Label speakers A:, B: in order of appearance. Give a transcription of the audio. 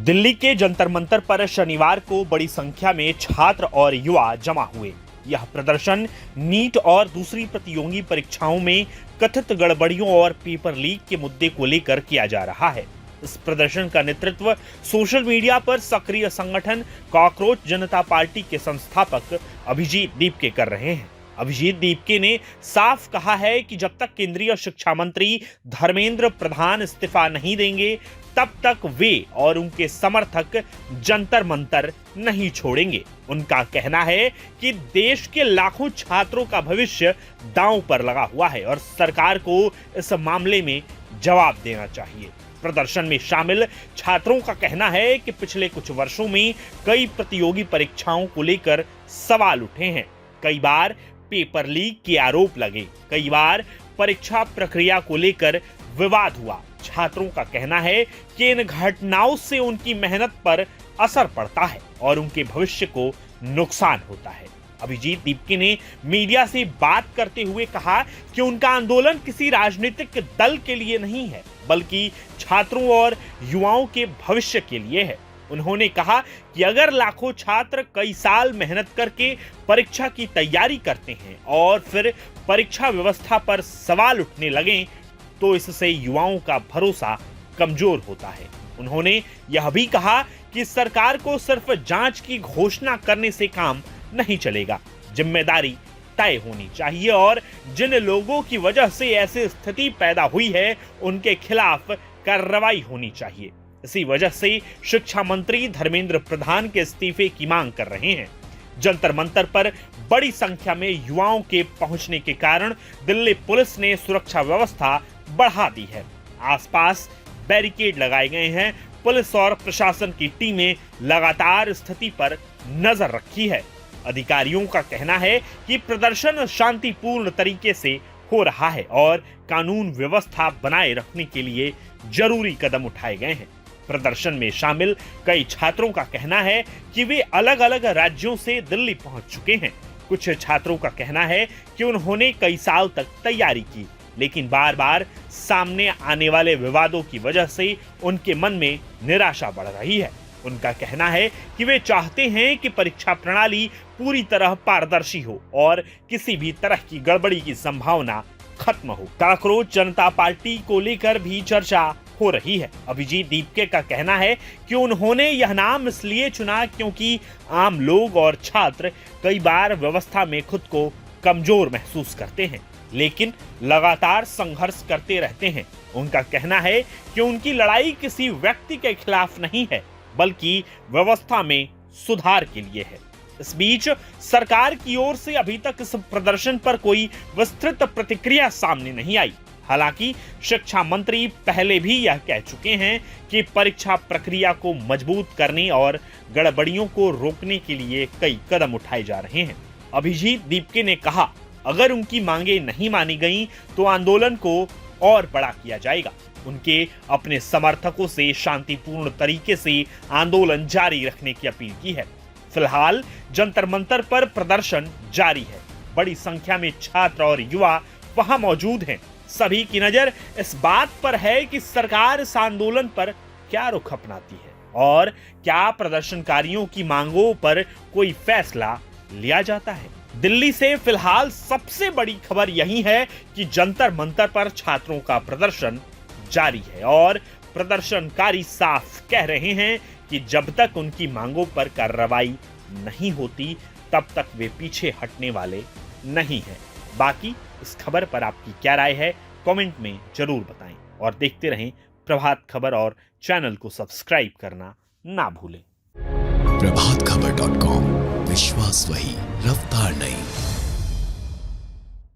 A: दिल्ली के जंतर मंतर पर शनिवार को बड़ी संख्या में छात्र और युवा जमा हुए। यह प्रदर्शन नीट और दूसरी प्रतियोगी परीक्षाओं में कथित गड़बड़ियों और पेपर लीक के मुद्दे को लेकर किया जा रहा है। इस प्रदर्शन का नेतृत्व सोशल मीडिया पर सक्रिय संगठन कॉकरोच जनता पार्टी के संस्थापक अभिजीत दीपके कर रहे हैं। अभिजीत दीपके ने साफ कहा है कि जब तक केंद्रीय शिक्षा मंत्री धर्मेंद्र प्रधान इस्तीफा नहीं देंगे तब तक वे और उनके समर्थक जंतर मंतर नहीं छोड़ेंगे। उनका कहना है कि देश के लाखों छात्रों का भविष्य दांव पर लगा हुआ है और सरकार को इस मामले में जवाब देना चाहिए। प्रदर्शन में शामिल छात्रों का कहना है कि पिछले कुछ वर्षों में कई प्रतियोगी परीक्षाओं को लेकर सवाल उठे हैं। कई बार पेपर लीक के आरोप लगे, कई बार परीक्षा प्रक्रिया को लेकर विवाद हुआ। छात्रों का कहना है कि इन घटनाओं से उनकी मेहनत पर असर पड़ता है और उनके भविष्य को नुकसान होता है। अभिजीत दीपके ने मीडिया से बात करते हुए कहा कि उनका आंदोलन किसी राजनीतिक दल के लिए नहीं है, बल्कि छात्रों और युवाओं के भविष्य के लिए है। उन्होंने कहा कि अगर लाखों छात्र कई साल मेहनत करके परीक्षा की तैयारी करते हैं और फिर परीक्षा व्यवस्था पर सवाल उठने लगें तो इससे युवाओं का भरोसा कमजोर होता है। उन्होंने यह भी कहा कि सरकार को सिर्फ जांच की घोषणा करने से काम नहीं चलेगा, जिम्मेदारी तय होनी चाहिए और जिन लोगों की वजह से ऐसी स्थिति पैदा हुई है उनके खिलाफ कार्रवाई होनी चाहिए। इसी वजह से शिक्षा मंत्री धर्मेंद्र प्रधान के इस्तीफे की मांग कर रहे हैं। जंतर मंतर पर बड़ी संख्या में युवाओं के पहुंचने के कारण दिल्ली पुलिस ने सुरक्षा व्यवस्था बढ़ा दी है। आसपास बैरिकेड लगाए गए हैं। पुलिस और प्रशासन की टीमें लगातार स्थिति पर नजर रखी है। अधिकारियों का कहना है कि प्रदर्शन शांतिपूर्ण तरीके से हो रहा है और कानून व्यवस्था बनाए रखने के लिए जरूरी कदम उठाए गए हैं। प्रदर्शन में शामिल कई छात्रों का कहना है कि वे अलग अलग राज्यों से दिल्ली पहुंच चुके हैं। कुछ छात्रों का कहना है कि उन्होंने कई साल तक तैयारी की, लेकिन बार बार सामने आने वाले विवादों की वजह से उनके मन में निराशा बढ़ रही है। उनका कहना है कि वे चाहते हैं कि परीक्षा प्रणाली पूरी तरह पारदर्शी हो और किसी भी तरह की गड़बड़ी की संभावना खत्म हो। कॉकरोच जनता पार्टी को लेकर भी चर्चा हो रही है। अभिजीत दीपके का कहना है कि उन्होंने यह नाम इसलिए चुना क्योंकि आम लोग और छात्र कई बार व्यवस्था में खुद को कमजोर महसूस करते हैं, लेकिन लगातार संघर्ष करते रहते हैं। उनका कहना है कि उनकी लड़ाई किसी व्यक्ति के खिलाफ नहीं है, बल्कि व्यवस्था में सुधार के लिए है। इस बीच सरकार की ओर से अभी तक इस प्रदर्शन पर कोई विस्तृत प्रतिक्रिया सामने नहीं आई। हालांकि शिक्षा मंत्री पहले भी यह कह चुके हैं कि परीक्षा प्रक्रिया को मजबूत करने और गड़बड़ियों को रोकने के लिए कई कदम उठाए जा रहे हैं। अभिजीत दीपके ने कहा, अगर उनकी मांगे नहीं मानी गईं तो आंदोलन को और बड़ा किया जाएगा। उनके अपने समर्थकों से शांतिपूर्ण तरीके से आंदोलन जारी रखने की अपील की है। फिलहाल जंतर मंतर पर प्रदर्शन जारी है। बड़ी संख्या में छात्र और युवा वहां मौजूद हैं। सभी की नजर इस बात पर है कि सरकार इस आंदोलन पर क्या रुख अपनाती है और क्या प्रदर्शनकारियों की मांगों पर कोई फैसला लिया जाता है। दिल्ली से फिलहाल सबसे बड़ी खबर यही है कि जंतर मंतर पर छात्रों का प्रदर्शन जारी है और प्रदर्शनकारी साफ कह रहे हैं कि जब तक उनकी मांगों पर कार्रवाई नहीं होती तब तक वे पीछे हटने वाले नहीं हैं। बाकी इस खबर पर आपकी क्या राय है, कमेंट में जरूर बताएं और देखते रहें प्रभात खबर और चैनल को सब्सक्राइब करना ना भूलें।
B: प्रभातखबर.com, विश्वास वही, रफ्तार नहीं।